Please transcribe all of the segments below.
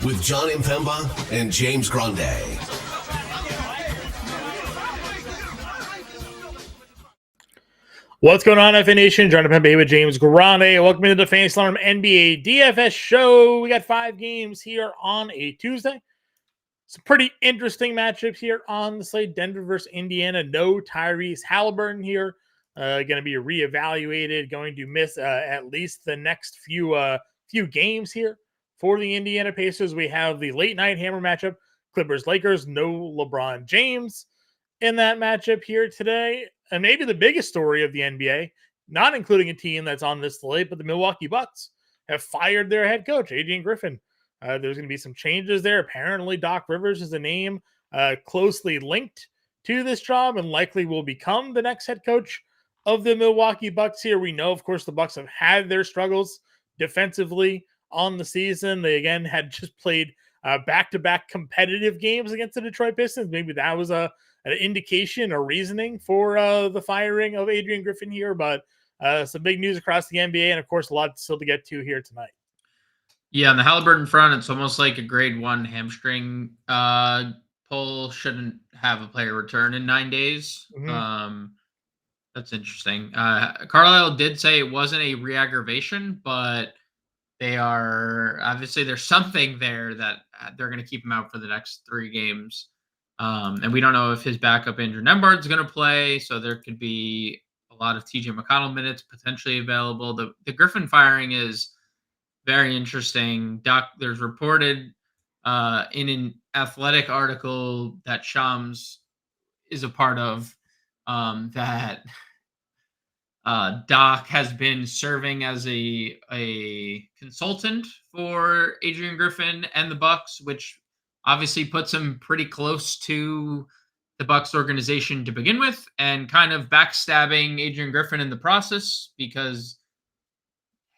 with Jon Impemba and James Grande. What's going on, FA Nation? Jon Impemba here with James Grande. Welcome to the Fantasy Alarm NBA DFS show. We got 5 games here on a Tuesday. Some pretty interesting matchups here on the slate. Denver versus Indiana. No Tyrese Halliburton here. Going to be reevaluated. Going to miss at least the next few games here for the Indiana Pacers. We have the late night hammer matchup. Clippers-Lakers. No LeBron James in that matchup here today. And maybe the biggest story of the NBA, not including a team that's on this slate, but the Milwaukee Bucks have fired their head coach, Adrian Griffin. There's going to be some changes there. Apparently, Doc Rivers is a name closely linked to this job and likely will become the next head coach of the Milwaukee Bucks here. We know, of course, the Bucks have had their struggles defensively on the season. They, again, had just played back-to-back competitive games against the Detroit Pistons. Maybe that was an indication or reasoning for the firing of Adrian Griffin here, but some big news across the NBA, and of course a lot still to get to here tonight. Yeah, on the Halliburton front, it's almost like a grade 1 hamstring pull. Shouldn't have a player return in 9 days. Mm-hmm. That's interesting. Carlisle did say it wasn't a re-aggravation, but they are obviously there's something there that they're going to keep him out for the next 3 games. And we don't know if his backup Andrew Nembhard's going to play, so there could be a lot of TJ McConnell minutes potentially available. The Griffin firing is very interesting. There's reported in an Athletic article that Shams is a part of that Doc has been serving as a consultant for Adrian Griffin and the Bucks, which obviously puts him pretty close to the Bucks organization to begin with, and kind of backstabbing Adrian Griffin in the process because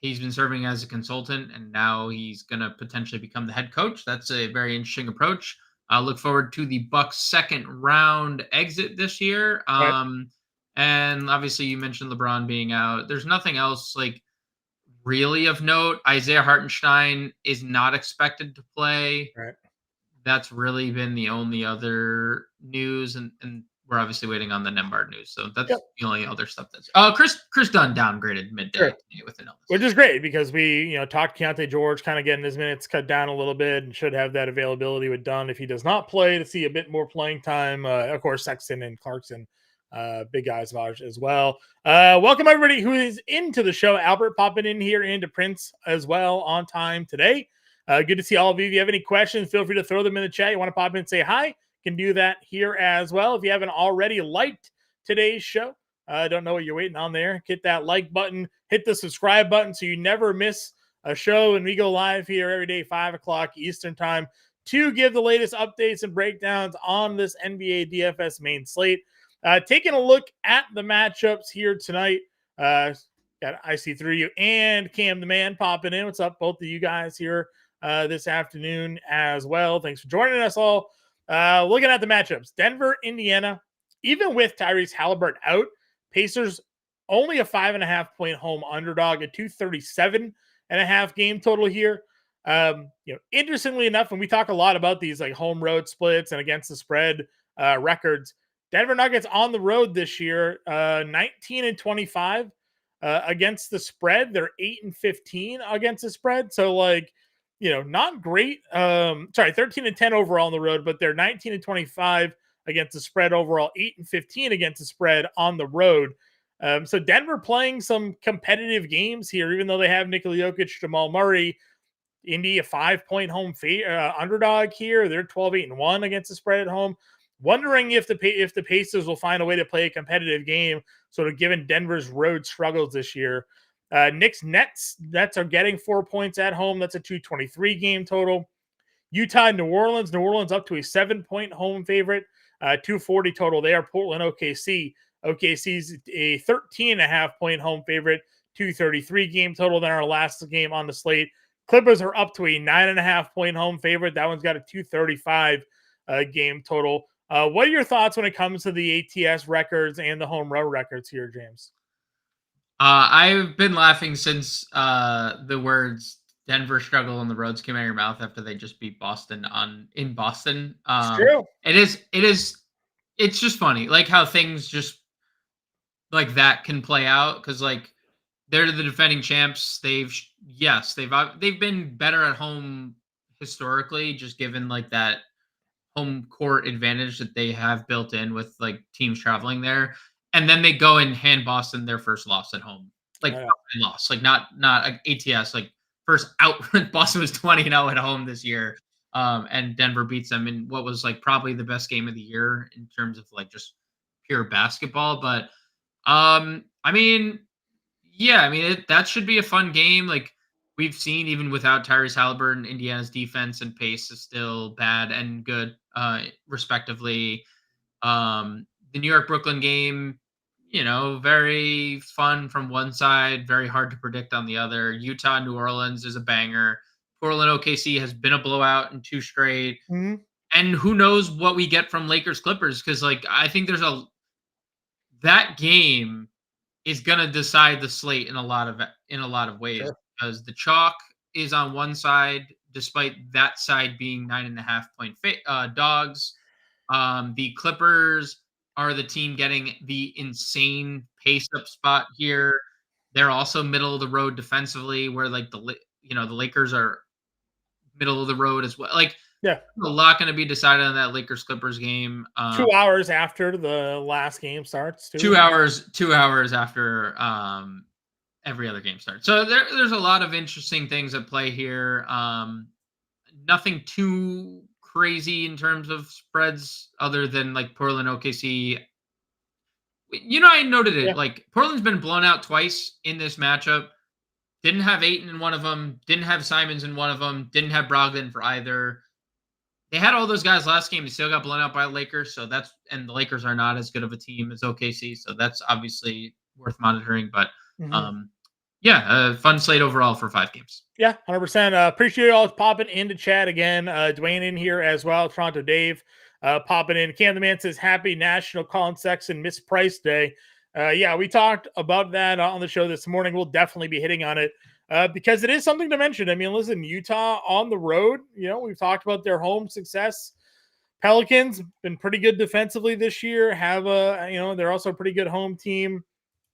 he's been serving as a consultant and now he's going to potentially become the head coach. That's a very interesting approach. I look forward to the Bucks' second round exit this year. Right. And obviously you mentioned LeBron being out. There's nothing else like really of note. Isaiah Hartenstein is not expected to play. Right. That's really been the only other news, and we're obviously waiting on the Nembhard news. So that's the only other stuff that's. Chris Dunn downgraded midday with an illness, which is great because we talked Keontae George kind of getting his minutes cut down a little bit and should have that availability with Dunn if he does not play to see a bit more playing time. Of course, Sexton and Clarkson, big guys as well. Welcome everybody who is into the show. Albert popping in here, and to Prince as well on time today. Good to see all of you. If you have any questions, feel free to throw them in the chat. You want to pop in and say hi, can do that here as well. If you haven't already liked today's show, don't know what you're waiting on there. Hit that like button, hit the subscribe button so you never miss a show. And we go live here every day, 5 o'clock Eastern time, to give the latest updates and breakdowns on this NBA DFS main slate. Taking a look at the matchups here tonight. Got IC3U and Cam the Man popping in. What's up, both of you guys here this afternoon as well. Thanks for joining us all. Looking at the matchups, Denver, Indiana, even with Tyrese Halliburton out, Pacers only a 5.5 point home underdog at 237.5 game total here. Interestingly enough, when we talk a lot about these like home road splits and against the spread records, Denver Nuggets on the road this year, 19-25 against the spread. They're 8-15 against the spread. So not great. 13-10 overall on the road, but they're 19-25 against the spread overall, 8-15 against the spread on the road. So Denver playing some competitive games here, even though they have Nikola Jokic, Jamal Murray. Indy a 5-point home underdog here. They're 12-8-1 against the spread at home. Wondering if the Pacers will find a way to play a competitive game, sort of given Denver's road struggles this year. Knicks Nets are getting 4 points at home. That's a 223 game total. Utah, New Orleans up to a 7-point home favorite. 240 total there. Portland, OKC's a 13.5 point home favorite. 233 game total. Then our last game on the slate, Clippers are up to a 9.5 point home favorite. That one's got a 235 game total. What are your thoughts when it comes to the ATS records and the home run records here, James? I've been laughing since the words Denver struggle on the roads came out of your mouth after they just beat Boston in Boston. It's true. It's just funny, like how things just like that can play out because like they're the defending champs. They've been better at home historically, just given like that home court advantage that they have built in with like teams traveling there. And then they go and hand Boston their first loss at home. Like Yeah. loss, like not ATS, like first out. Boston was 20-0 at home this year. And Denver beats them in what was like probably the best game of the year in terms of like just pure basketball. But I mean, yeah, I mean that should be a fun game. Like we've seen, even without Tyrese Halliburton, Indiana's defense and pace is still bad and good, respectively. The New York Brooklyn game, very fun from one side, very hard to predict on the other. Utah New Orleans is a banger. Portland OKC has been a blowout in 2 straight. Mhm. And who knows what we get from Lakers Clippers, because like I think that game is going to decide the slate in a lot of ways. Sure. Because the chalk is on one side, despite that side being 9.5-point dogs. The Clippers are the team getting the insane pace up spot here. They're also middle of the road defensively, where like the Lakers are middle of the road as well. Like Yeah. a lot going to be decided on that Lakers Clippers game. 2 hours after the last game starts. 2 hours after every other game starts. So there's a lot of interesting things at play here. Nothing too crazy in terms of spreads other than like Portland OKC. I noted it. Yeah. Like Portland's been blown out twice in this matchup. Didn't have Ayton in one of them. Didn't have Simons in one of them. Didn't have Brogdon for either. They had all those guys last game. They still got blown out by the Lakers. And the Lakers are not as good of a team as OKC. So that's obviously worth monitoring. But fun slate overall for 5 games. Yeah, 100%. Appreciate you all popping into chat again. Dwayne in here as well. Toronto Dave popping in. Cam the Man says, happy National Colin Sexton Mispriced Day. We talked about that on the show this morning. We'll definitely be hitting on it because it is something to mention. I mean, listen, Utah on the road, we've talked about their home success. Pelicans been pretty good defensively this year. They're also a pretty good home team,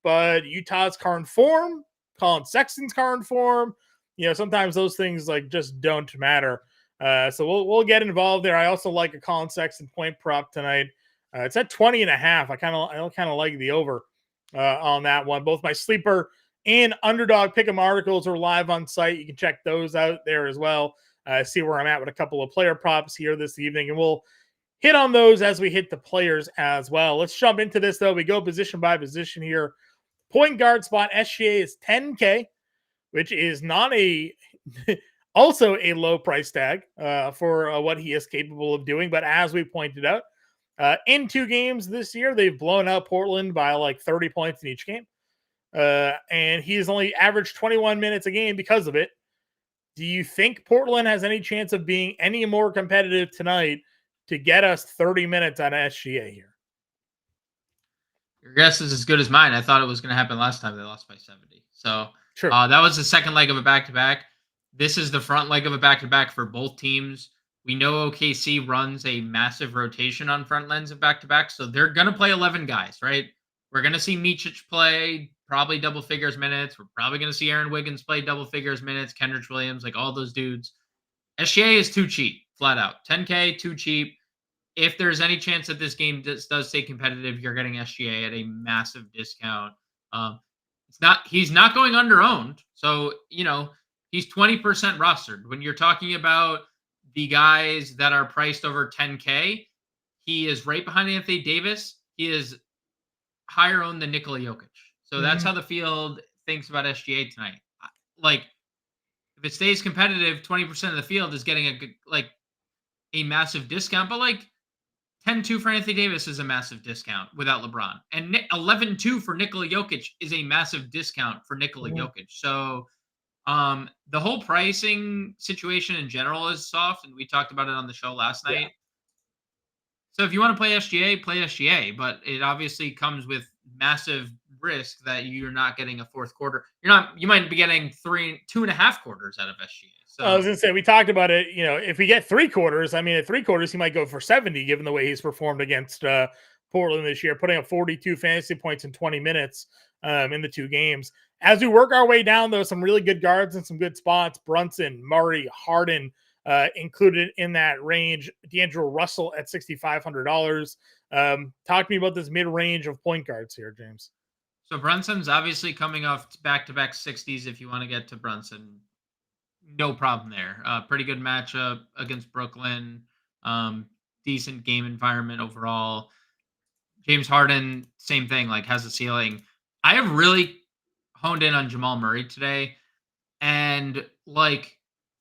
but Utah's current form, Colin Sexton's current form, sometimes those things like just don't matter. So we'll get involved there. I also like a Colin Sexton point prop tonight. It's at 20.5. I kind of like the over on that one. Both my sleeper and underdog pick'em articles are live on site. You can check those out there as well. See where I'm at with a couple of player props here this evening, and we'll hit on those as we hit the players as well. Let's jump into this though. We go position by position here. Point guard spot SGA is 10K, which is not also a low price tag for what he is capable of doing. But as we pointed out, in 2 games this year, they've blown out Portland by like 30 points in each game. And he's only averaged 21 minutes a game because of it. Do you think Portland has any chance of being any more competitive tonight to get us 30 minutes on SGA here? Your guess is as good as mine. I thought it was going to happen last time they lost by 70. So Sure. That was the second leg of a back-to-back. This is the front leg of a back-to-back for both teams. We know OKC runs a massive rotation on front legs of back-to-back, so they're going to play 11 guys, right? We're going to see Micic play probably double figures minutes. We're probably going to see Aaron Wiggins play double figures minutes, Kendrick Williams, like all those dudes. SGA is too cheap, flat out. 10K, too cheap. If there's any chance that this game does stay competitive, you're getting SGA at a massive discount. He's not going under-owned, so, he's 20% rostered. When you're talking about the guys that are priced over 10K, he is right behind Anthony Davis. He is higher owned than Nikola Jokic. So that's how the field thinks about SGA tonight. Like, if it stays competitive, 20% of the field is getting a massive discount. But like 10-2 for Anthony Davis is a massive discount without LeBron. And 11-2 for Nikola Jokic is a massive discount for Nikola Jokic. So the whole pricing situation in general is soft, and we talked about it on the show last night. So if you want to play SGA, but it obviously comes with massive risk that you're not getting a fourth quarter. You might be getting 2.5 quarters out of SGA. So I was going to say, we talked about it. If we get 3 quarters, at 3 quarters, he might go for 70, given the way he's performed against Portland this year, putting up 42 fantasy points in 20 minutes in the 2 games. As we work our way down, though, some really good guards and some good spots. Brunson, Murray, Harden included in that range. D'Angelo Russell at $6,500. Talk to me about this mid-range of point guards here, James. So Brunson's obviously coming off back-to-back 60s if you want to get to Brunson. No problem there. Pretty good matchup against Brooklyn. Decent game environment overall. James Harden, same thing, has a ceiling. I have really honed in on Jamal Murray today. And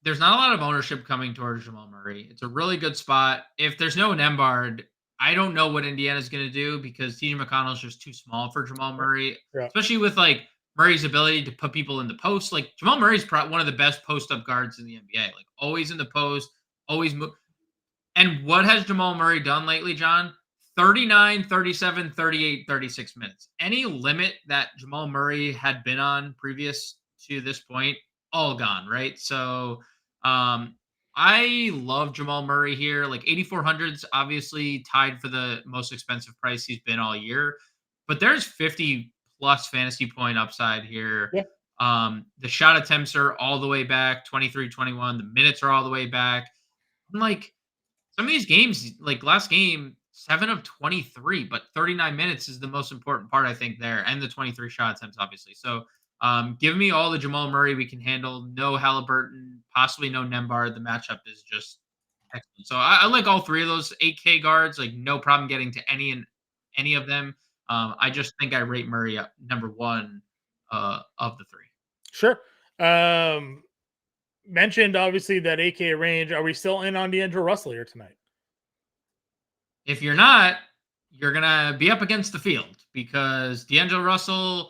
there's not a lot of ownership coming towards Jamal Murray. It's a really good spot. If there's no Nembhard, I don't know what Indiana's going to do because TJ McConnell's just too small for Jamal Murray, especially with Murray's ability to put people in the post. Jamal Murray's one of the best post-up guards in the NBA. Always in the post, always move. And what has Jamal Murray done lately, John? 39, 37, 38, 36 minutes. Any limit that Jamal Murray had been on previous to this point, all gone, right? So I love Jamal Murray here. 8,400's obviously tied for the most expensive price he's been all year. But there's 50 plus fantasy point upside here. Yeah. The shot attempts are all the way back, 23, 21. The minutes are all the way back. Some of these games, last game, 7 of 23, but 39 minutes is the most important part, I think, there. And the 23 shot attempts, obviously. So give me all the Jamal Murray we can handle. No Halliburton, possibly no Nembhard. The matchup is just excellent. So I like all 3 of those 8K guards. No problem getting to any of them. I just think I rate Murray up number 1 of the 3. Sure. Mentioned, obviously, that 8K range. Are we still in on D'Angelo Russell here tonight? If you're not, you're going to be up against the field because D'Angelo Russell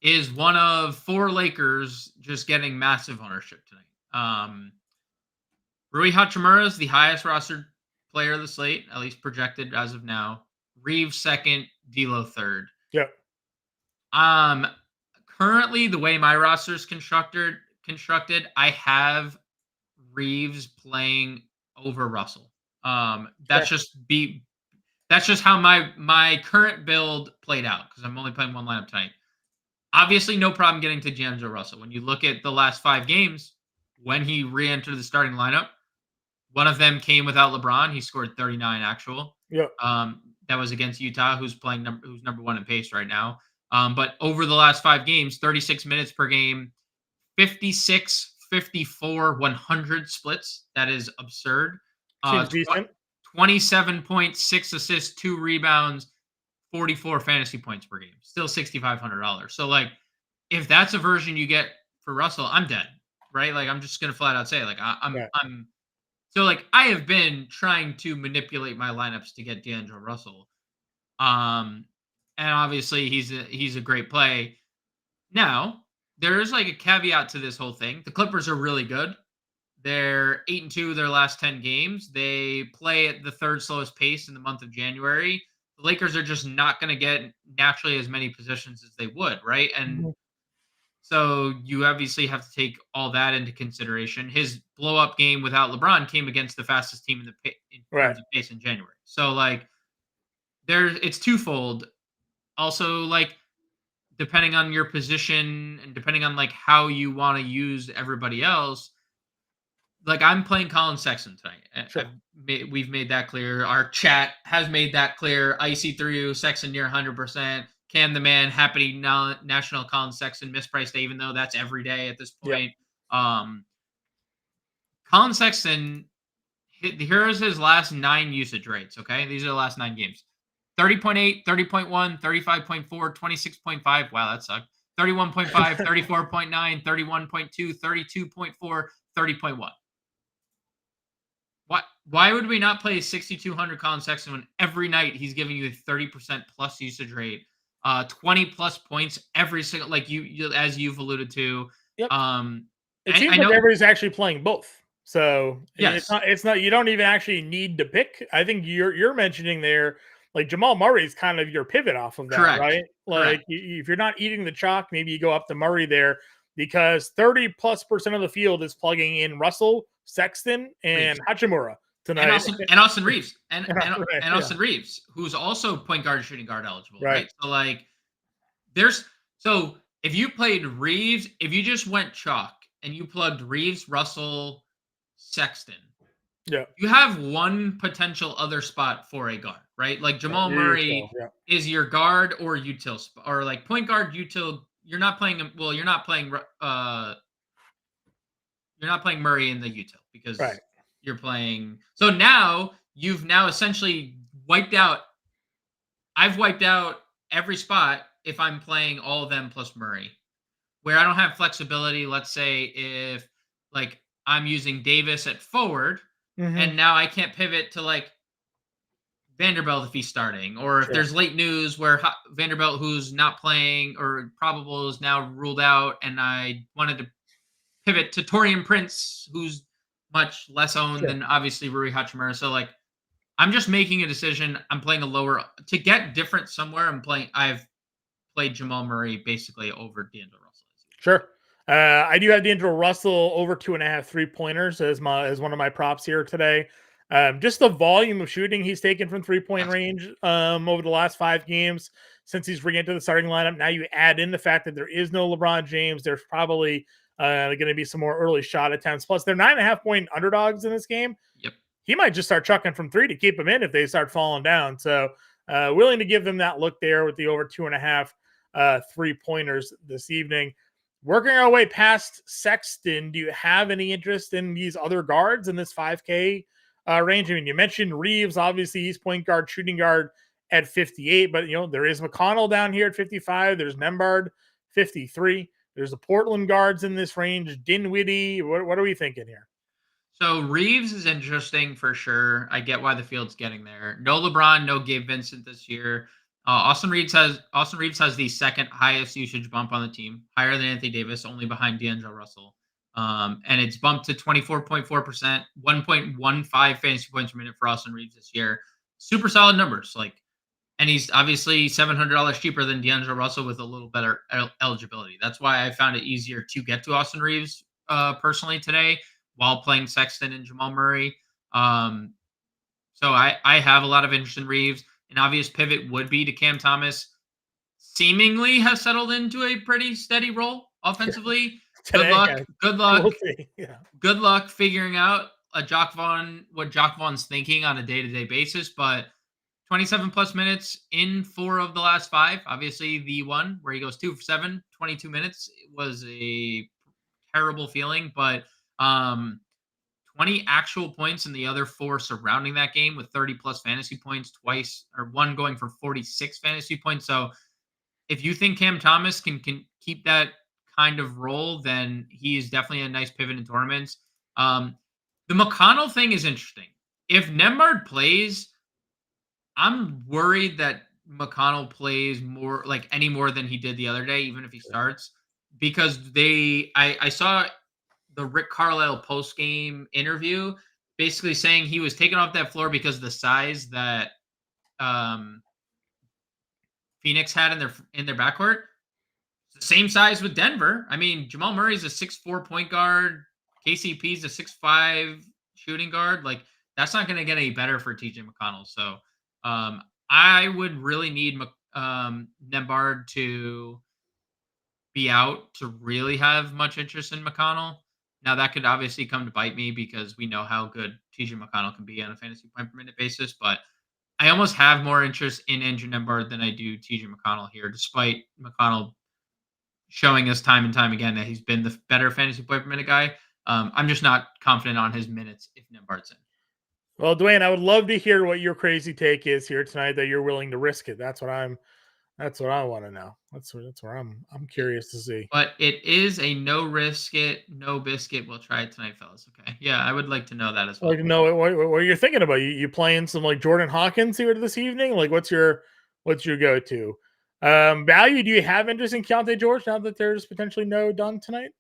is one of 4 Lakers just getting massive ownership tonight. Rui Hachimura is the highest rostered player of the slate, at least projected as of now. Reeves second, D'Lo third. Yep. Currently, the way my roster is constructed, I have Reeves playing over Russell. That's just how my current build played out because I'm only playing one lineup tonight. Obviously, no problem getting to D'Angelo Russell. When you look at the last 5 games, when he re-entered the starting lineup, one of them came without LeBron. He scored 39 actual. Yep. That was against Utah, who's number 1 in pace right now. But over the last 5 games, 36 minutes per game, 56, 54, 100 splits. That is absurd. Seems decent. 27.6 assists, 2 rebounds, 44 fantasy points per game. Still $6,500. So if that's a version you get for Russell, I'm dead, right? I'm just gonna flat out say I have been trying to manipulate my lineups to get D'Angelo Russell. And obviously he's a great play. Now, there is a caveat to this whole thing. The Clippers are really good. They're 8-2 their last 10 games. They play at the 3rd slowest pace in the month of January. The Lakers are just not going to get naturally as many possessions as they would, right? And so you obviously have to take all that into consideration. His blow-up game without LeBron came against the fastest team in terms of pace in January. So it's twofold. Also, depending on your position and depending on how you want to use everybody else. I'm playing Colin Sexton tonight. Sure. We've made that clear. Our chat has made that clear. Icy through Sexton near 100%. Cam the man, happy national Colin Sexton mispriced day, even though that's every day at this point. Yep. Colin Sexton, here's his last 9 usage rates. Okay, these are the last 9 games: 30.8, 30.1, 35.4, 26.5. Wow, that sucked. 31.5, 34.9, 31.2, 32.4, 30.1. Why would we not play 6,200 Colin Sexton when every night he's giving you a 30% plus usage rate, 20 plus points every single, you as you've alluded to. Yep. It seems everybody's actually playing both. So yes. It's not. You don't even actually need to pick. I think you're mentioning there like Jamal Murray is kind of your pivot off of that, Correct. right? Like if you're not eating the chalk, maybe you go up to Murray there because 30+% of the field is plugging in Russell, Sexton, and Hachimura tonight. And Austin Reeves. And Right, Austin Reeves, who's also point guard, shooting guard eligible, Right. right? So like so if you played Reeves, if you just went chalk and you plugged Reeves, Russell, Sexton, Yeah. you have one potential other spot for a guard, right? Like Jamal Murray is your guard or util or like point guard util. You're not playing you're not playing Murray in the util because you're playing. So now you've essentially wiped out. I've wiped out every spot if I'm playing all of them plus Murray, where I don't have flexibility. Let's say if like I'm using Davis at forward, and now I can't pivot to like Vanderbilt if he's starting, or if there's late news where Vanderbilt, who's not playing or probable, is now ruled out, and I wanted to pivot to Taurean Prince, who's much less owned than obviously Rui Hachimura. So like, I'm just making a decision. I'm playing a lower to get different somewhere. I've played Jamal Murray basically over D'Angelo Russell. Sure. I do have D'Angelo Russell over 2.5 3-pointers as one of my props here today. Just the volume of shooting he's taken from 3-point range over the last 5 games since he's re-entered the starting lineup. Now you add in the fact that there is no LeBron James. There's probably going to be some more early shot attempts. Plus, they're 9.5-point underdogs in this game. Yep. He might just start chucking from 3 to keep them in if they start falling down. So willing to give them that look there with the over 2.5 3-pointers this evening. Working our way past Sexton, do you have any interest in these other guards in this 5K range? I mean, you mentioned Reeves. Obviously, he's point guard, shooting guard at 58, but there is McConnell down here at 55. There's Nembhard, 53. There's the Portland guards in this range. Dinwiddie. What are we thinking here? So Reeves is interesting for sure. I get why the field's getting there. No LeBron, no Gabe Vincent this year. Austin Reeves has the second highest usage bump on the team, higher than Anthony Davis, only behind D'Angelo Russell. And it's bumped to 24.4%, 1.15 fantasy points per minute for Austin Reeves this year. Super solid numbers. And he's obviously $700 cheaper than D'Angelo Russell with a little better eligibility. That's why I found it easier to get to Austin Reeves personally today while playing Sexton and Jamal Murray. So I have a lot of interest in Reeves. An obvious pivot would be to Cam Thomas. Seemingly has settled into a pretty steady role offensively. Today, good luck. Good luck figuring out what Jacque Vaughn's thinking on a day-to-day basis. But 27 plus minutes in 4 of the last 5. Obviously, the one where he goes 2 for 7, 22 minutes was a terrible feeling. But 20 actual points in the other 4 surrounding that game with 30 plus fantasy points one going for 46 fantasy points. So if you think Cam Thomas can keep that kind of role, then he's definitely a nice pivot in tournaments. The McConnell thing is interesting. If Nembhard plays, I'm worried that McConnell plays any more than he did the other day, even if he starts, because I saw the Rick Carlisle post-game interview basically saying he was taken off that floor because of the size that Phoenix had in their backcourt. It's the same size with Denver. I mean, Jamal Murray's a 6'4" point guard. KCP's a 6'5" shooting guard. That's not going to get any better for TJ McConnell. So I would really need Nembhard to be out to really have much interest in McConnell. Now, that could obviously come to bite me because we know how good TJ McConnell can be on a fantasy point per minute basis, but I almost have more interest in Andrew Nembhard than I do TJ McConnell here, despite McConnell showing us time and time again that he's been the better fantasy point per minute guy. I'm just not confident on his minutes if Nembhard's in. Well, Dwayne, I would love to hear what your crazy take is here tonight, that you're willing to risk it. That's what I want to know. That's where I'm curious to see. But it is a no risk it, no biscuit. We'll try it tonight, fellas. Okay. Yeah, I would like to know that as well. Like, know what you're thinking about. You playing some Jordan Hawkins here this evening? What's your go-to? Value, do you have interest in Keontae George now that there's potentially no done tonight?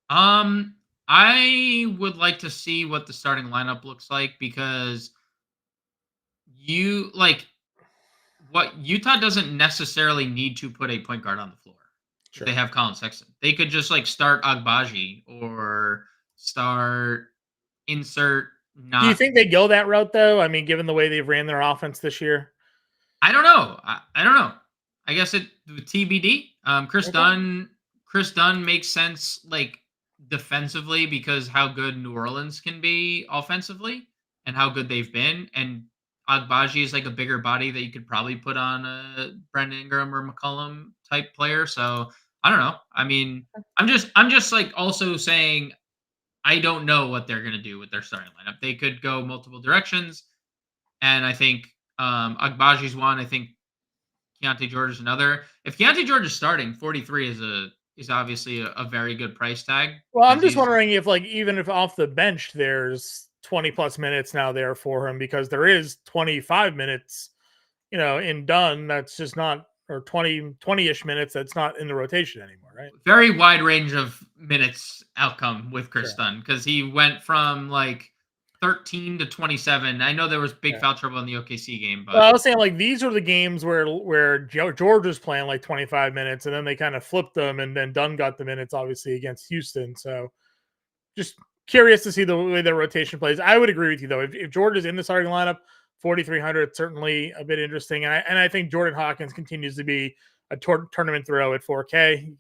I would like to see what the starting lineup looks like because you like what Utah doesn't necessarily need to put a point guard on the floor. Sure. They have Colin Sexton. They could just like start Agbaji or insert Do you not. think they go that route though? I mean, given the way they've ran their offense this year. I don't know. I don't know. I guess it TBD. Chris Dunn makes sense like defensively because how good New Orleans can be offensively and how good they've been. And Agbaji is like a bigger body that you could probably put on a Brandon Ingram or McCollum type player. So I don't know. I mean, I'm just like also saying I don't know what they're gonna do with their starting lineup. They could go multiple directions, and I think Agbaji's one. I think Keontae George is another. If Keontae George is starting, 43 is obviously a very good price tag. Well, I'm just wondering if, like, even if off the bench, there's 20 plus minutes now there for him because there is 25 minutes, in Dunn. That's just not, or 20-ish minutes. That's not in the rotation anymore, right? Very wide range of minutes outcome with Chris Dunn because he went from like 13 to 27. I know there was big foul trouble in the OKC game, but I was saying like these are the games where George was playing like 25 minutes, and then they kind of flipped them, and then Dunn got the minutes obviously against Houston. So just curious to see the way the rotation plays. I would agree with you though. If George is in the starting lineup, 4,300 certainly a bit interesting, and I think Jordan Hawkins continues to be a tournament throw at 4K.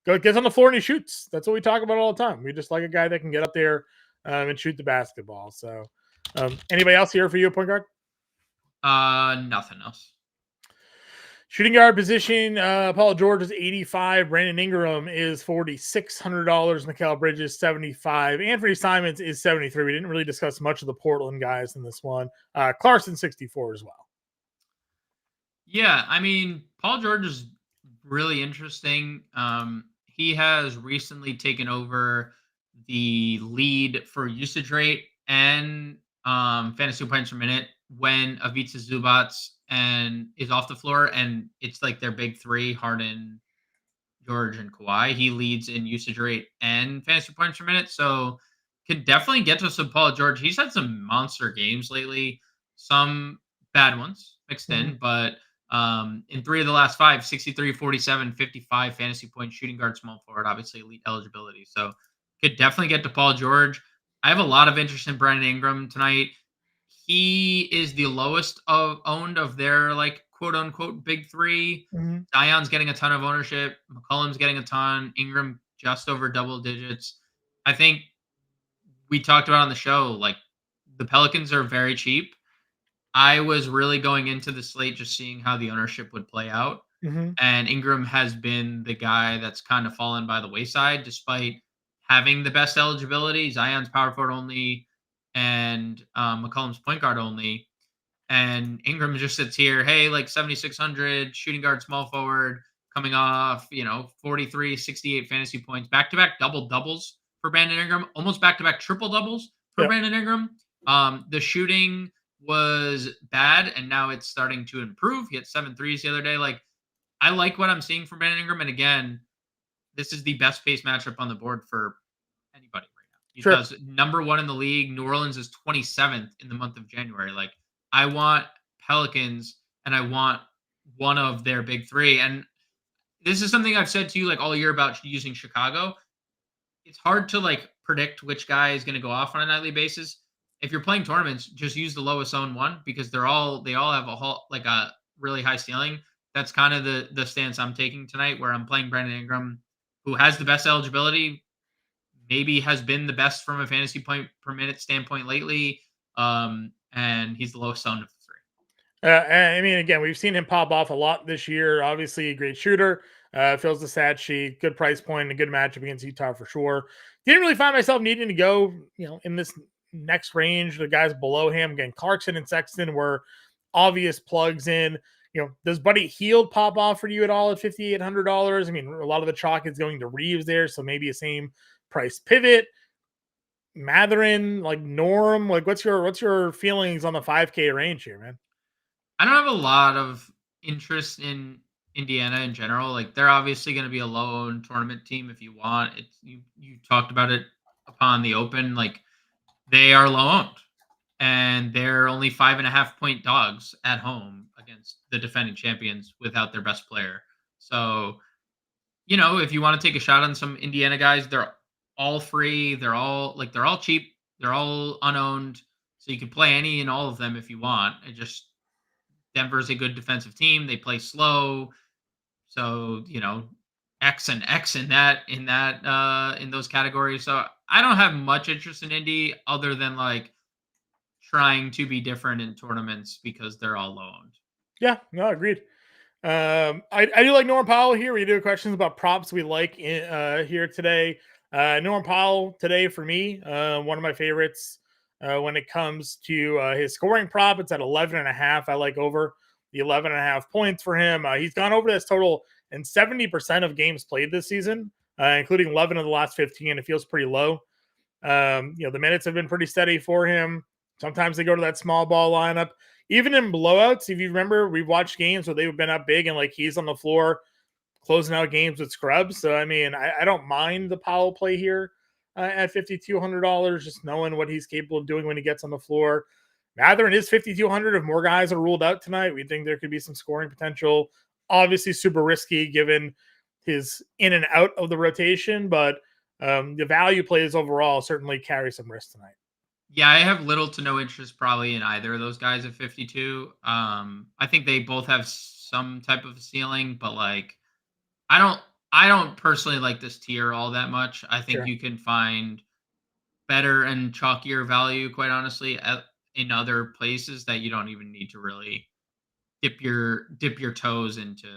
Gets on the floor and he shoots. That's what we talk about all the time. We just like a guy that can get up there and shoot the basketball. So, anybody else here for you, point guard? Nothing else. Shooting guard position, Paul George is 85. Brandon Ingram is $4,600. Mikal Bridges, 75. Anthony Simons is 73. We didn't really discuss much of the Portland guys in this one. Clarkson, 64 as well. Yeah, I mean, Paul George is really interesting. He has recently taken over the lead for usage rate and fantasy points per minute when Ivica Zubac is off the floor, and it's like their big three: Harden, George, and Kawhi. He leads in usage rate and fantasy points per minute, so could definitely get to some Paul George. He's had some monster games lately, some bad ones mixed in, but in 3 of the last 5, 63, 47, 55 fantasy point shooting guard, small forward, obviously elite eligibility. So could definitely get to Paul George. I have a lot of interest in Brandon Ingram tonight. He is the lowest owned of their like quote unquote big three. Zion's getting a ton of ownership. McCollum's getting a ton. Ingram just over double digits. I think we talked about on the show, like the Pelicans are very cheap. I was really going into the slate just seeing how the ownership would play out. And Ingram has been the guy that's kind of fallen by the wayside despite having the best eligibility. Zion's power forward only and McCollum's point guard only. And Ingram just sits here, hey, like 7,600, shooting guard, small forward, coming off, 43, 68 fantasy points, back-to-back double-doubles for Brandon Ingram, almost back-to-back triple-doubles for Brandon Ingram. The shooting was bad, and now it's starting to improve. He had 7 threes the other day. Like, I like what I'm seeing from Brandon Ingram. And again, this is the best pace matchup on the board for anybody right now. Because number 1 in the league, New Orleans is 27th in the month of January. Like, I want Pelicans, and I want one of their big three. And this is something I've said to you like all year about using Chicago. It's hard to like predict which guy is going to go off on a nightly basis. If you're playing tournaments, just use the lowest owned one because they all have a really high ceiling. That's kind of the stance I'm taking tonight, where I'm playing Brandon Ingram, who has the best eligibility, maybe has been the best from a fantasy point per minute standpoint lately, and he's the lowest owned of the 3. I mean, again, we've seen him pop off a lot this year. Obviously, a great shooter. Fills the stat sheet, good price point, a good matchup against Utah for sure. Didn't really find myself needing to go, in this next range. The guys below him, again, Clarkson and Sexton were obvious plugs in. Does Buddy Hield pop off for you at all at $5,800? I mean, a lot of the chalk is going to Reeves there, so maybe a same price pivot. Matherin, like Norm, like what's your feelings on the 5K range here, man? I don't have a lot of interest in Indiana in general. Like they're obviously going to be a low-owned tournament team if you want. You talked about it upon the open. Like they are low-owned. and they're only 5.5-point dogs at home against the defending champions without their best player. So, if you want to take a shot on some Indiana guys, they're all free. They're all cheap. They're all unowned. So you can play any and all of them if you want. Denver's a good defensive team. They play slow. So, X and X in those categories. So I don't have much interest in Indy other than trying to be different in tournaments because they're all low owned. Yeah, no, agreed. I do like Norman Powell here. We do questions about props we like here today. Norman Powell today for me, one of my favorites when it comes to his scoring prop. It's at 11.5. I like over the 11.5 points for him. He's gone over this total in 70% of games played this season, including 11 of the last 15. It feels pretty low. The minutes have been pretty steady for him. Sometimes they go to that small ball lineup. Even in blowouts, if you remember, we've watched games where they've been up big and he's on the floor closing out games with scrubs. So, I don't mind the Powell play here at $5,200, just knowing what he's capable of doing when he gets on the floor. Mathurin is $5,200. If more guys are ruled out tonight, we think there could be some scoring potential. Obviously, super risky given his in and out of the rotation, but the value plays overall certainly carry some risk tonight. Yeah, I have little to no interest probably in either of those guys at 52. I think they both have some type of ceiling, but I don't personally like this tier all that much. I think you can find better and chalkier value, quite honestly, in other places that you don't even need to really dip your toes into.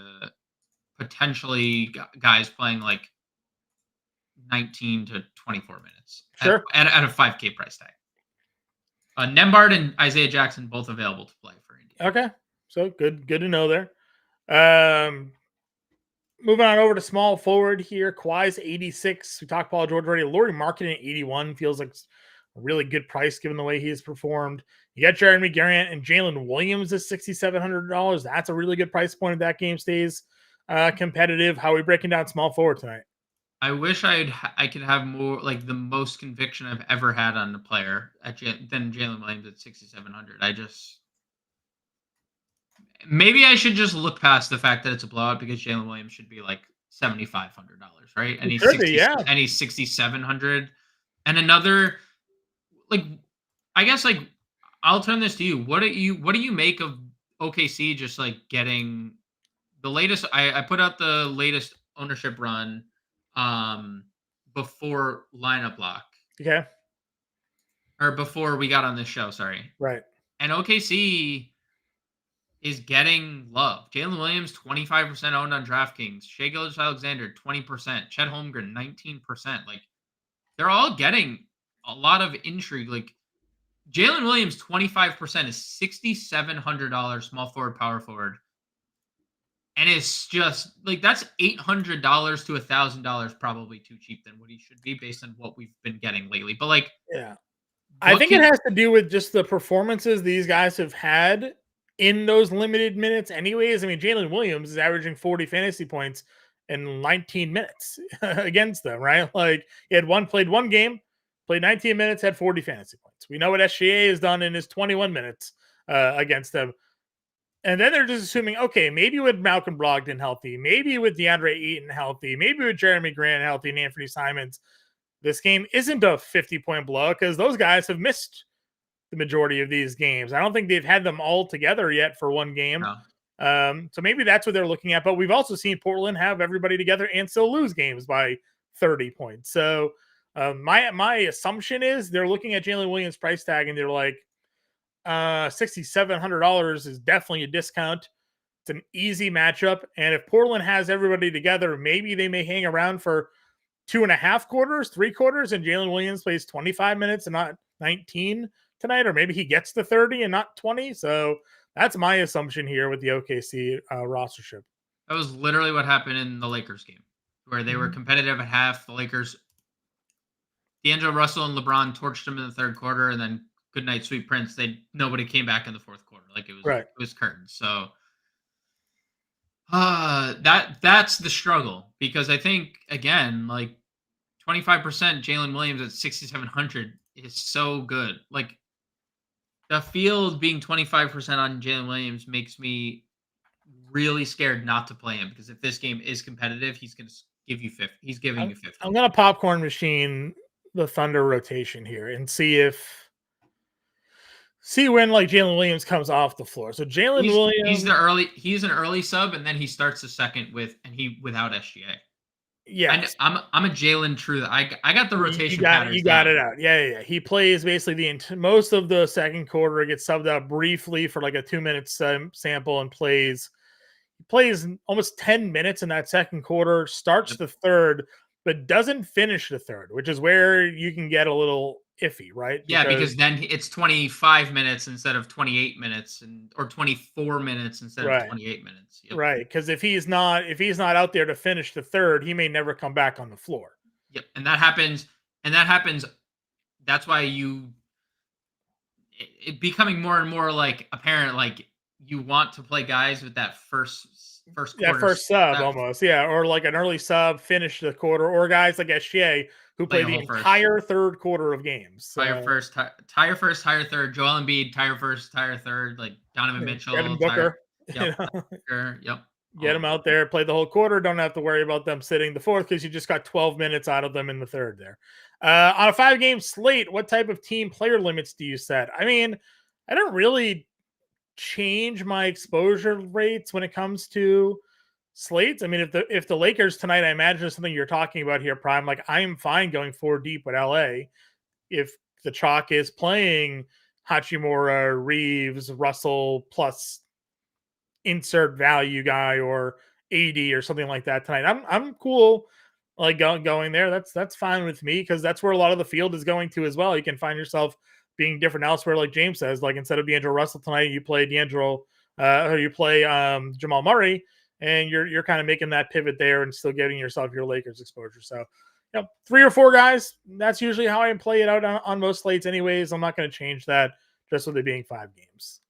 Potentially guys playing 19 to 24 minutes Sure. at a 5K price tag. Nembhard and Isaiah Jackson both available to play for India. Okay, so good to know there. Moving on over to small forward here, Kawhi's 86. We talked Paul George already. Lauri Markkanen at 81 feels like a really good price given the way he has performed. You got Jeremy Grant and Jalen Williams at $6,700. That's a really good price point if that game stays competitive. How are we breaking down small forward tonight? I wish I could have more the most conviction I've ever had on the player than Jalen Williams at 6,700. Maybe I should just look past the fact that it's a blowout because Jalen Williams should be $7,500, right? And he's 6,700. And another I guess I'll turn this to you. What do you make of OKC just getting the latest? I put out the latest ownership run before lineup lock. Okay. Or before we got on this show, sorry. Right. And OKC is getting love. Jalen Williams, 25% owned on DraftKings. Shai Gilgeous-Alexander, 20%. Chet Holmgren, 19%. They're all getting a lot of intrigue. Jalen Williams, 25% is $6,700 small forward, power forward. And it's just that's $800 to $1,000 probably too cheap than what he should be based on what we've been getting lately. But yeah, I think it has to do with just the performances these guys have had in those limited minutes anyways. Jalen Williams is averaging 40 fantasy points in 19 minutes against them, right? He had played one game, played 19 minutes, had 40 fantasy points. We know what SGA has done in his 21 minutes against them. And then they're just assuming, okay, maybe with Malcolm Brogdon healthy, maybe with DeAndre Ayton healthy, maybe with Jeremy Grant healthy and Anthony Simons, this game isn't a 50-point blowout because those guys have missed the majority of these games. I don't think they've had them all together yet for one game. No. So maybe that's what they're looking at. But we've also seen Portland have everybody together and still lose games by 30 points. So my assumption is they're looking at Jalen Williams' price tag and they're like, $6,700 is definitely a discount. It's an easy matchup. And if Portland has everybody together, maybe they may hang around for 2.5 quarters, 3 quarters, and Jalen Williams plays 25 minutes and not 19 tonight, or maybe he gets to 30 and not 20. So that's my assumption here with the OKC rostership. That was literally what happened in the Lakers game, where they were competitive at half. The Lakers, D'Angelo Russell and LeBron torched them in the third quarter, and then good night, sweet prince. Nobody came back in the fourth quarter. It was curtains. So that's the struggle, because I think again, 25% Jalen Williams at 6,700 is so good. The field being 25% on Jalen Williams makes me really scared not to play him, because if this game is competitive, he's going to give you 50. He's giving you 50. I'm gonna popcorn machine the Thunder rotation here and see when like Jalen Williams comes off the floor. So Jalen Williams, he's an early sub, and then he starts the second without SGA. yes, I'm a Jalen true. I got the rotation patterns. You got it out. Yeah. He plays basically most of the second quarter. Gets subbed out briefly for like a 2-minute sample and plays almost 10 minutes in that second quarter. Starts the third, but doesn't finish the third, which is where you can get a little iffy, right? Yeah, because then it's 25 minutes instead of 28 minutes, or 24 minutes instead of 28 minutes. Yep. Right, because if he's not out there to finish the third, he may never come back on the floor. Yep, and that happens. That's why it becoming more and more like apparent, like you want to play guys with that first quarter. Yeah, first sub almost. Yeah, or like an early sub, finish the quarter, or guys like SGA who play the entire third quarter of games. Tire first, tire third. Joel Embiid, tire first, tire third. Like Donovan Mitchell, Devin Booker. Yep, Booker, yep. Get them out there, play the whole quarter. Don't have to worry about them sitting the fourth because you just got 12 minutes out of them in the third there. On a 5-game slate, what type of team player limits do you set? I mean, I don't really change my exposure rates when it comes to slates. I mean, if the Lakers tonight, I imagine is something you're talking about here, Prime. Like, I am fine going 4 deep with LA if the chalk is playing Hachimura, Reeves, Russell plus insert value guy or AD or something like that tonight. I'm cool like going there. That's fine with me because that's where a lot of the field is going to as well. You can find yourself being different elsewhere, like James says. Like instead of D'Angelo Russell tonight, you play or you play Jamal Murray, and you're kind of making that pivot there and still getting yourself your Lakers exposure. So, 3 or 4 guys. That's usually how I play it out on most slates, anyways. I'm not going to change that just with it being 5 games.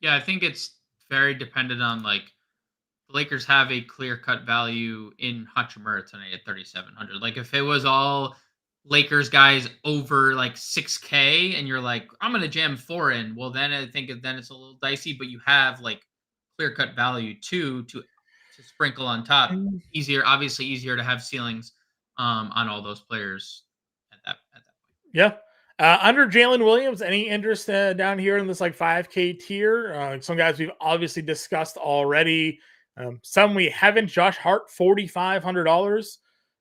Yeah, I think it's very dependent on like the Lakers have a clear-cut value in Hachimura tonight at 3,700. Like if it was all Lakers guys over like 6K and you're like, I'm going to jam 4 in, well, then I think then it's a little dicey, but you have like clear-cut value too to sprinkle on top. Obviously easier to have ceilings on all those players at that point. Yeah. Under Jalen Williams, any interest down here in this like 5K tier? Some guys we've obviously discussed already. Some we haven't. Josh Hart, $4,500.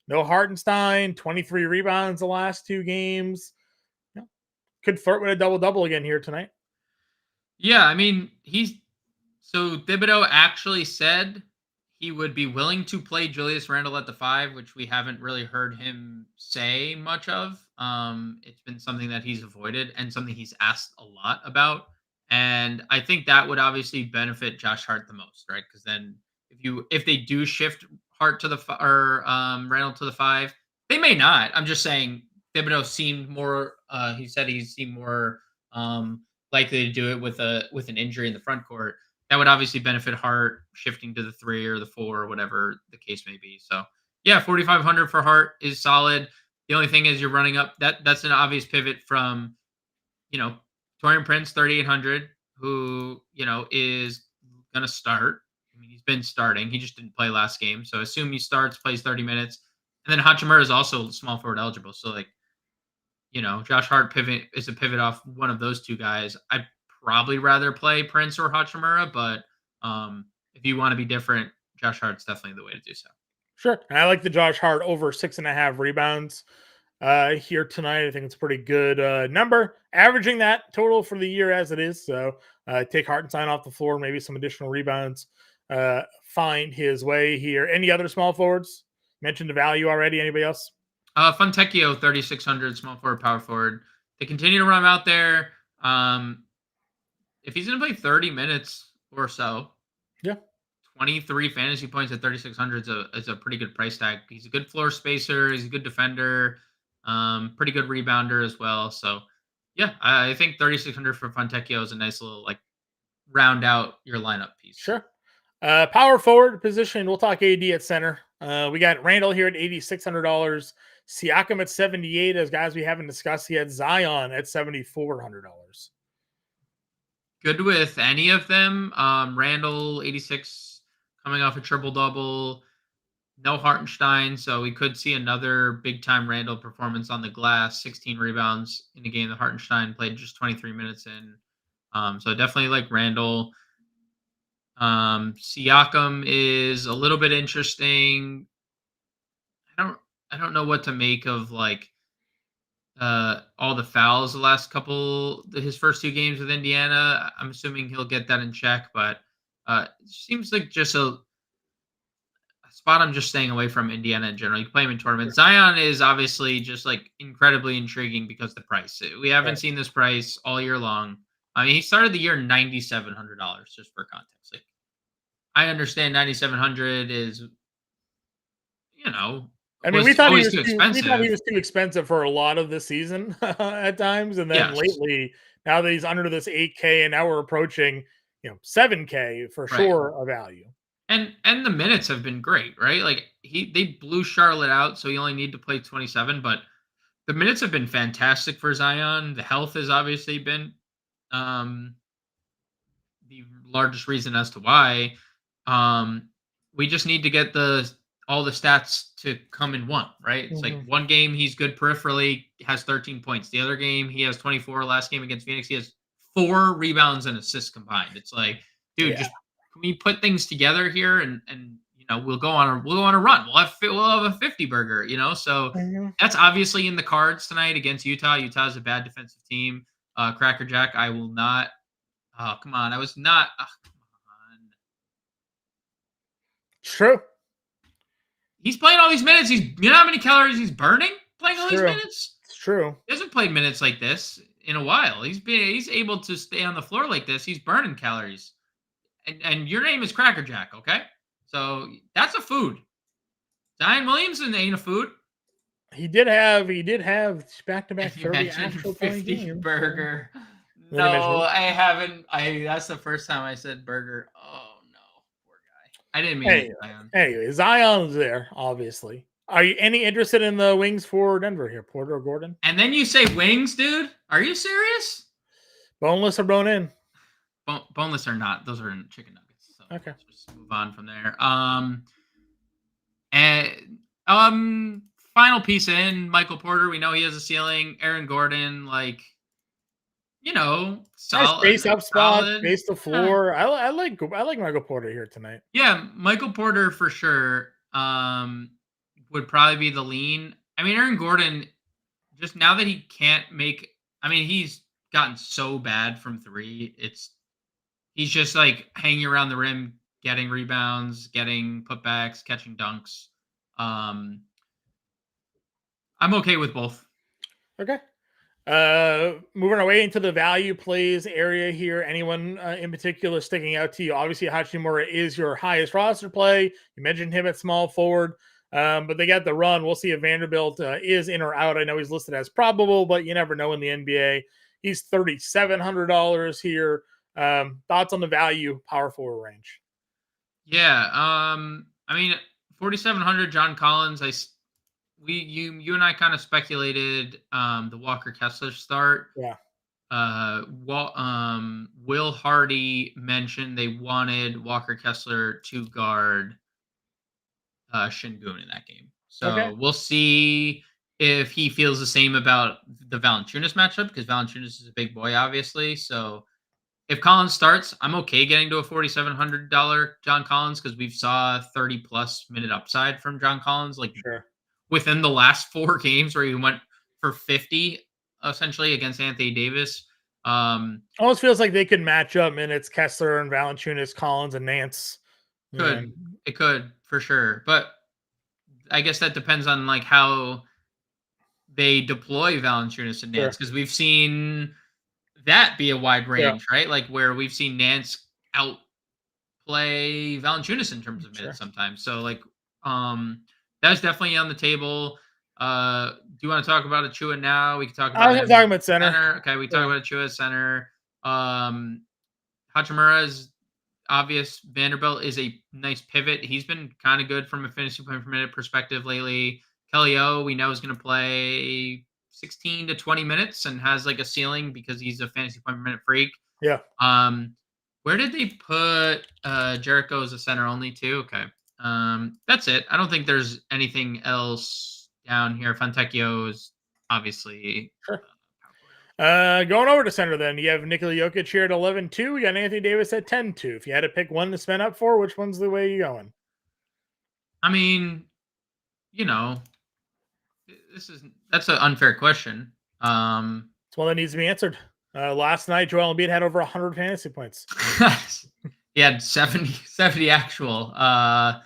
No Hartenstein, 23 rebounds the last 2 games. Could flirt with a double-double again here tonight. Yeah, I mean, so Thibodeau actually said he would be willing to play Julius Randle at the 5, which we haven't really heard him say much of. It's been something that he's avoided and something he's asked a lot about. And I think that would obviously benefit Josh Hart the most, right? Because then if they do shift Hart to Randle to the 5, they may not. I'm just saying Thibodeau seemed more. He said he seemed more likely to do it with an injury in the front court. That would obviously benefit Hart shifting to the 3 or the 4 or whatever the case may be. So yeah, 4,500 for Hart is solid. The only thing is you're running up. That's an obvious pivot from, Taurean Prince, 3,800, who, is going to start. I mean, he's been starting. He just didn't play last game. So assume he starts, plays 30 minutes. And then Hachimura is also small forward eligible. So like, Josh Hart is a pivot off one of those 2 guys. I'd probably rather play Prince or Hachimura, but if you want to be different, Josh Hart's definitely the way to do so. Sure. And I like the Josh Hart over 6.5 rebounds here tonight. I think it's a pretty good number, averaging that total for the year as it is. So take Hartenstein off the floor, maybe some additional rebounds, find his way here. Any other small forwards? Mentioned the value already. Anybody else? Fontecchio, 3,600, small forward, power forward. They continue to run him out there. If he's going to play 30 minutes or so, 23 fantasy points at 3,600 is a pretty good price tag. He's a good floor spacer. He's a good defender. Pretty good rebounder as well. So, yeah, I think 3,600 for Fontecchio is a nice little like round out your lineup piece. Sure. Power forward position. We'll talk AD at center. We got Randall here at $8,600. Siakam at 78. As guys we haven't discussed yet. Zion at $7,400. good with any of them. Randall, 86, coming off a triple-double. No Hartenstein, so we could see another big-time Randall performance on the glass, 16 rebounds in a game that Hartenstein played just 23 minutes in. So definitely like Randall. Siakam is a little bit interesting. I don't know what to make of like all the fouls the last his first 2 games with Indiana. I'm assuming he'll get that in check, but it seems like just a spot I'm just staying away from Indiana in general. You can play him in tournaments. Zion is obviously just like incredibly intriguing because the price. We haven't seen this price all year long. I mean, he started the year $9,700 just for context. Like, I understand 9,700 is, I mean, was always too expensive. We thought he was too expensive for a lot of the season at times, and then Yes. lately, now that he's under this 8K, and now we're approaching, 7K for sure a value. And the minutes have been great, right? Like they blew Charlotte out, so he only need to play 27, but the minutes have been fantastic for Zion. The health has obviously been the largest reason as to why. We just need to get all the stats to come in one, right? It's like one game he's good peripherally, has 13 points. The other game he has 24. Last game against Phoenix he has 4 rebounds and assists combined. It's like, dude, just can we put things together here and we'll go on a run. We'll have a 50 burger, So that's obviously in the cards tonight against Utah. Utah's a bad defensive team. Cracker Jack, I will not. Oh, come on. I was not. Oh, come on. True. He's playing all these minutes. You know how many calories he's burning playing all these minutes? It's true. He hasn't played minutes like this in a while. He's able to stay on the floor like this. He's burning calories. And your name is Cracker Jack, okay? So that's a food. Zion Williamson ain't a food. He did have back-to-back 30 actual 50 games, burger. No, I haven't. That's the first time I said burger. Oh no, poor guy. I didn't mean Zion. Anyway, Zion's there, obviously. Are you any interested in the wings for Denver here, Porter or Gordon? And then you say wings, dude? Are you serious? Boneless or bone-in? Boneless or not? Those are chicken nuggets. So okay, let's just move on from there. Final piece in Michael Porter. We know he has a ceiling. Aaron Gordon, solid. Nice base up spot, base the floor. I like Michael Porter here tonight. Yeah, Michael Porter for sure. Would probably be the lean. I mean, Aaron Gordon, just now that he can't make. I mean, he's gotten so bad from 3. He's just like hanging around the rim, getting rebounds, getting putbacks, catching dunks. I'm okay with both. Okay. Moving our way into the value plays area here. Anyone in particular sticking out to you? Obviously, Hachimura is your highest roster play. You mentioned him at small forward, but they got the run. We'll see if Vanderbilt is in or out. I know he's listed as probable, but you never know in the NBA. He's $3,700 here. Thoughts on the value power forward range? Yeah. I mean, 4,700 John Collins. You and I kind of speculated the Walker Kessler start. Yeah. Will Hardy mentioned they wanted Walker Kessler to guard Şengün in that game. So we'll see if he feels the same about the Valanciunas matchup, because Valanciunas is a big boy, obviously. So if Collins starts, I'm okay getting to a $4,700 John Collins, because we've saw 30-plus minute upside from John Collins. Within the last 4 games where he went for 50, essentially, against Anthony Davis. Almost feels like they could match up minutes, Kessler and Valanciunas, Collins and Nance. It could, for sure. But I guess that depends on how they deploy Valanciunas and Nance, because we've seen that be a wide range, right? Where we've seen Nance outplay Valanciunas in terms of minutes sometimes. So, that's definitely on the table. Do you want to talk about Achua now? We can talk about. I was talking about center. Okay, we talk about Achua center. Hachimura is obvious. Vanderbilt is a nice pivot. He's been kind of good from a fantasy point per minute perspective lately. Kelly O, we know, is going to play 16 to 20 minutes and has a ceiling because he's a fantasy point per minute freak. Yeah. Where did they put Jericho as a center only too? Okay. That's it. I don't think there's anything else down here. Fontecchio is obviously Sure. power forward. Going over to center then, you have Nikola Jokic here at 11-2. We got Anthony Davis at 10-2. If you had to pick one to spin up for, which one's the way you going? I mean, that's an unfair question. It's one that needs to be answered. Last night, Joel Embiid had over 100 fantasy points. He had 70 actual. Are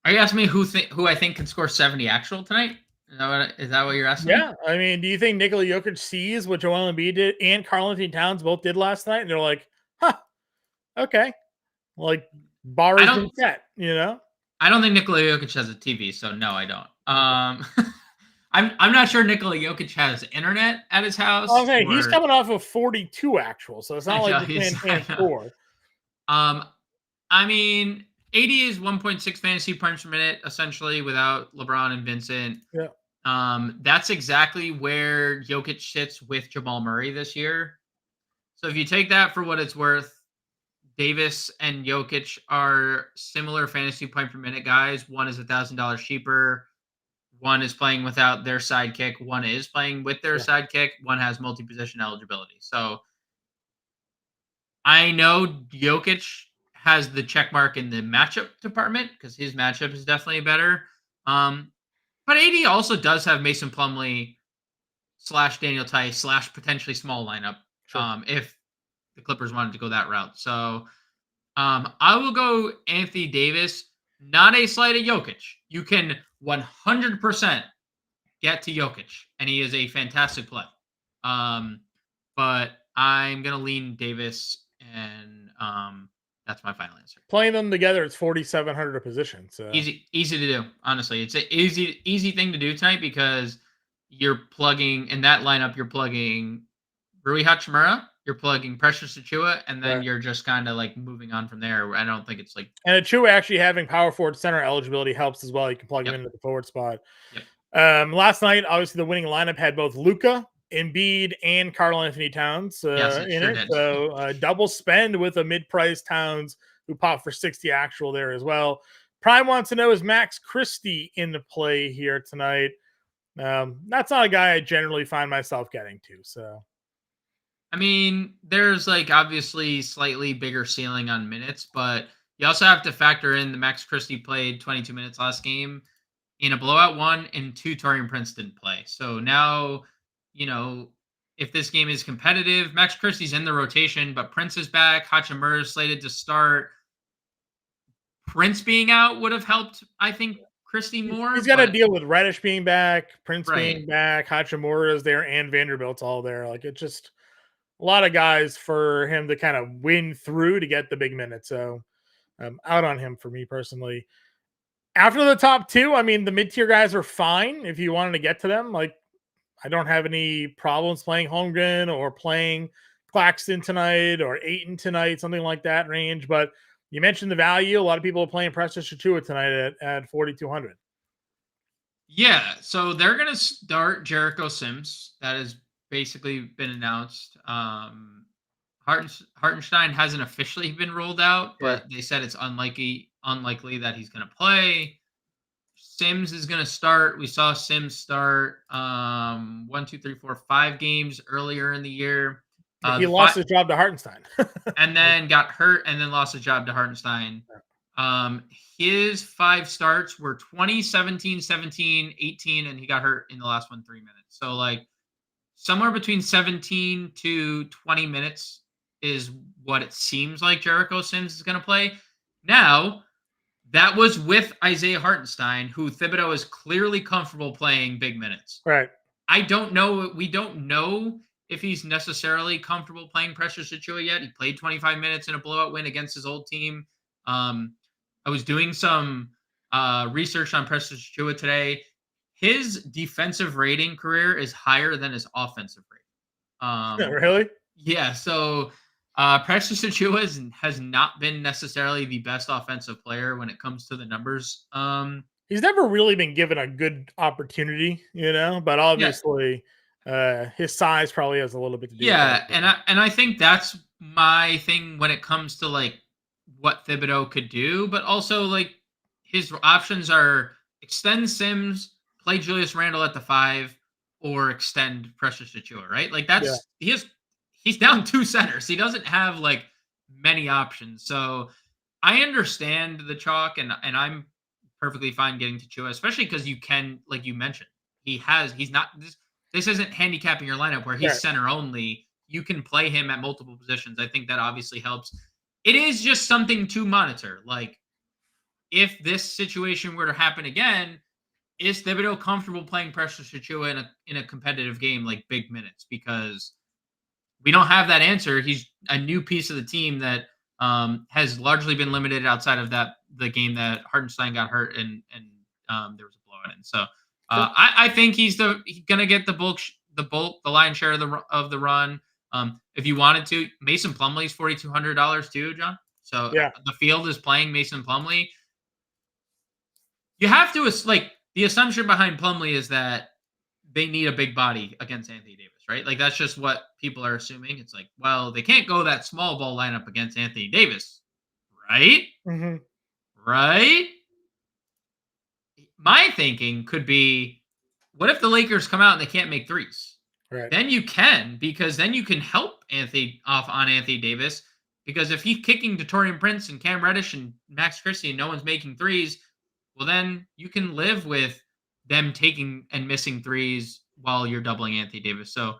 you asking me who I think can score 70 actual tonight? Is that what you're asking? Yeah. I mean, do you think Nikola Jokic sees what Joel Embiid did and Karl-Anthony Towns both did last night? And they're like, okay. Like, bar has been set, I don't think Nikola Jokic has a TV, so no, I don't. I'm not sure Nikola Jokic has internet at his house. Okay, he's coming off of 42 actual, so it's not like he's playing 4. I mean, 80 is 1.6 fantasy points per minute, essentially, without LeBron and Vincent. Yeah. That's exactly where Jokic sits with Jamal Murray this year. So if you take that for what it's worth, Davis and Jokic are similar fantasy point per minute guys. One is $1,000 cheaper. One is playing without their sidekick. One is playing with their sidekick. One has multi-position eligibility. So I know Jokic has the check mark in the matchup department because his matchup is definitely better. But AD also does have Mason Plumlee / Daniel Tice / potentially small lineup if the Clippers wanted to go that route. So I will go Anthony Davis, not a slight at Jokic. You can 100% get to Jokic, and he is a fantastic play. But I'm going to lean Davis, and that's my final answer. Playing them together, it's 4,700 a position. So easy to do. Honestly, it's an easy thing to do tonight because you're plugging in that lineup. You're plugging Rui Hachimura, you're plugging Precious Achiuwa, and then you're just kind of like moving on from there. I don't think it's like. And Achiuwa actually having power forward center eligibility helps as well. You can plug him into the forward spot. Last night, obviously, the winning lineup had both Luka, Embiid, and Karl-Anthony Towns in it. So double spend with a mid-price Towns who popped for 60 actual there as well. Prime wants to know, is Max Christie in the play here tonight? That's not a guy I generally find myself getting to. So, I mean, there's like obviously slightly bigger ceiling on minutes, but you also have to factor in the Max Christie played 22 minutes last game in a blowout 1 and 2 Taurean Prince didn't play. So now, if this game is competitive, Max Christie's in the rotation, but Prince is back. Hachimura is slated to start. Prince being out would have helped, I think, Christie more. He's got to deal with Reddish being back, Prince being back, Hachimura is there, and Vanderbilt's all there. Like, it's just a lot of guys for him to kind of win through to get the big minutes. So I'm out on him for me personally. After the top 2, I mean, the mid-tier guys are fine if you wanted to get to them. Like, I don't have any problems playing Holmgren or playing Claxton tonight or Ayton tonight, something like that range. But you mentioned the value. A lot of people are playing Precious Achiuwa tonight at 4,200. Yeah, so they're going to start Jericho Sims. That has basically been announced. Hartenstein hasn't officially been rolled out, but they said it's unlikely that he's going to play. Sims is going to start. We saw Sims start 1, 2, 3, 4, 5 games earlier in the year. He lost his job to Hartenstein. And then got hurt and then lost his job to Hartenstein. His 5 starts were 20, 17, 17, 18, and he got hurt in the last 3 minutes. So like somewhere between 17 to 20 minutes is what it seems like Jericho Sims is going to play. Now, that was with Isaiah Hartenstein, who Thibodeau is clearly comfortable playing big minutes. Right. I don't know. We don't know if he's necessarily comfortable playing Precious Achiuwa yet. He played 25 minutes in a blowout win against his old team. I was doing some research on Precious Achiuwa today. His defensive rating career is higher than his offensive rating. Really? Yeah. So Precious Achiuwa has not been necessarily the best offensive player when it comes to the numbers. He's never really been given a good opportunity, but obviously His size probably has a little bit to do with Yeah, that. and I think that's my thing when it comes to like what Thibodeau could do, but also like his options are extend Sims, play Julius Randle at the 5, or extend Precious Achua, right? Like Yeah. he's down 2 centers. He doesn't have like many options. So I understand the chalk, and I'm perfectly fine getting to Chua, especially because you can, like you mentioned, he's not this isn't handicapping your lineup where he's Right. center only. You can play him at multiple positions. I think that obviously helps. It is just something to monitor. Like if this situation were to happen again, is Thibodeau comfortable playing Precious Achua in a competitive game like big minutes? Because we don't have that answer. He's a new piece of the team that has largely been limited outside of the game that Hartenstein got hurt and there was a blowout in. So Sure. I think he's gonna get the lion's share of the run. If you wanted to, Mason Plumlee's $4,200 too, John. So Yeah. the field is playing Mason Plumlee. You have to like the assumption behind Plumlee is that they need a big body against Anthony Davis, right? Like that's just what people are assuming. It's like, well, they can't go that small ball lineup against Anthony Davis, right? Mm-hmm. Right? My thinking could be, what if the Lakers come out and they can't make threes? Right. Then you can, because then you can help Anthony off on Anthony Davis. Because if he's kicking to Taurean Prince and Cam Reddish and Max Christie and no one's making threes, well, then you can live with them taking and missing threes while you're doubling Anthony Davis. So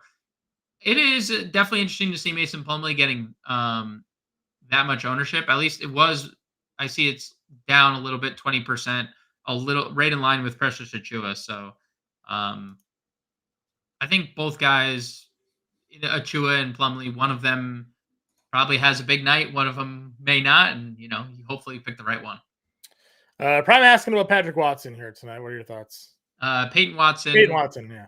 it is definitely interesting to see Mason Plumlee getting that much ownership. At least it was. I see it's down a little bit, 20%, a little right in line with Precious Achua. So I think both guys, Achua and Plumlee, one of them probably has a big night. One of them may not, and you hopefully pick the right one. Probably asking about Patrick Watson here tonight. What are your thoughts? Peyton Watson. Peyton Watson, yeah.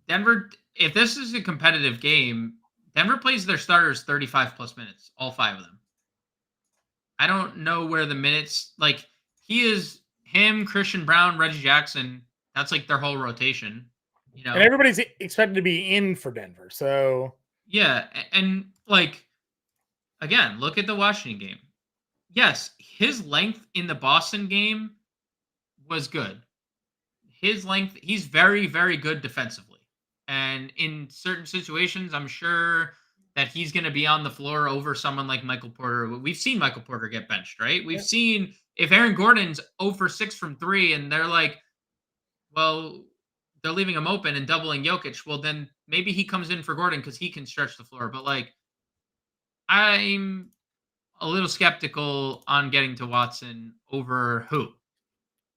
Denver, if this is a competitive game, Denver plays their starters 35 plus minutes, all 5 of them. I don't know where the minutes, like him, Christian Brown, Reggie Jackson, that's like their whole rotation. And everybody's expected to be in for Denver. So yeah, and like again, look at the Washington game. Yes, his length in the Boston game was good. His length, he's very, very good defensively. And in certain situations, I'm sure that he's going to be on the floor over someone like Michael Porter. We've seen Michael Porter get benched, right? We've seen if Aaron Gordon's 0 for 6 from 3 and they're like, well, they're leaving him open and doubling Jokic. Well, then maybe he comes in for Gordon because he can stretch the floor. But like, I'm a little skeptical on getting to Watson over who?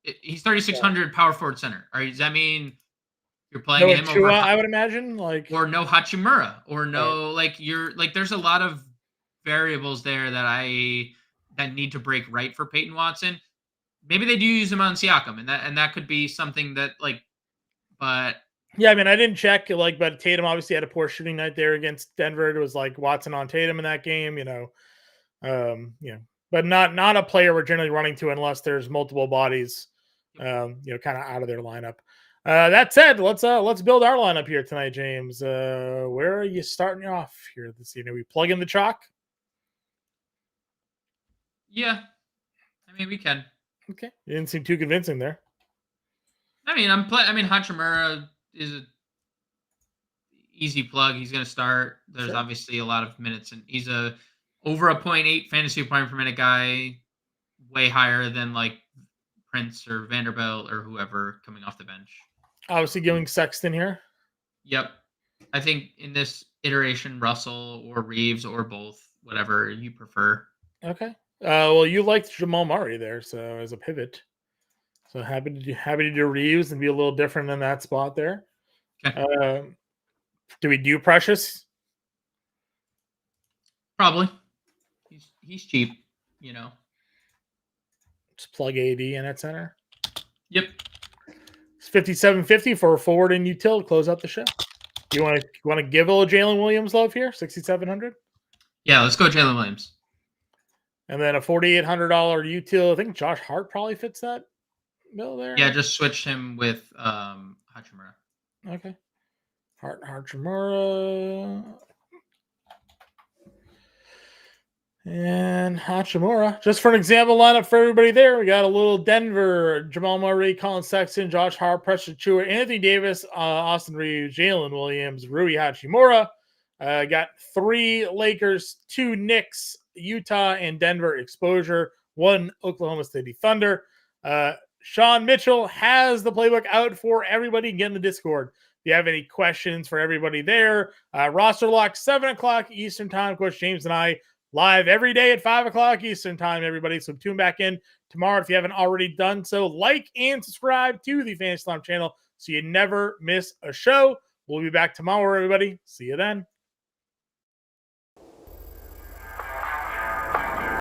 He's 3,600 power forward center. All right, does that mean you're playing no him Achua, over? I would imagine, like, or no Hachimura, or no you're like. There's a lot of variables there that need to break right for Peyton Watson. Maybe they do use him on Siakam, and that could be something that like. But yeah, I mean, I didn't check but Tatum obviously had a poor shooting night there against Denver. It was like Watson on Tatum in that game, but not a player we're generally running to unless there's multiple bodies, kind of out of their lineup. That said, let's build our lineup here tonight, James. Where are you starting off here this evening? We plug in the chalk. Yeah, I mean we can. Okay, you didn't seem too convincing there. I mean Hachimura is a easy plug. He's going to start. There's obviously a lot of minutes, and he's over a 0.8 fantasy point per minute guy, way higher than like Prince or Vanderbilt or whoever coming off the bench. Obviously going Sexton here. Yep. I think in this iteration, Russell or Reeves or both, whatever you prefer. Okay. Well, you liked Jamal Murray there, so as a pivot. So happy to do Reeves and be a little different in that spot there. Okay. Do we do Precious? Probably. He's cheap, Just plug AD in at center. Yep. It's $57.50 for a forward and util to close out the show. You want to give a little Jalen Williams love here? $6,700. Yeah, let's go Jalen Williams. And then a $4,800 util. I think Josh Hart probably fits that Bill there? Yeah, just switched him with Hachimura. Okay. Hachimura. And Hachimura. Just for an example lineup for everybody there, we got a little Denver, Jamal Murray, Colin Sexton, Josh Hart, Preston Chua, Anthony Davis, Austin Reeves, Jalen Williams, Rui Hachimura. Got 3 Lakers, 2 Knicks, Utah, and Denver exposure, 1 Oklahoma City Thunder. Sean Mitchell has the playbook out for everybody. Get in the Discord. If you have any questions for everybody there, roster lock 7 o'clock Eastern time. Coach James and I live every day at 5 o'clock Eastern time, everybody. So tune back in tomorrow if you haven't already done so. Like and subscribe to the Fantasy Slam channel so you never miss a show. We'll be back tomorrow, everybody. See you then.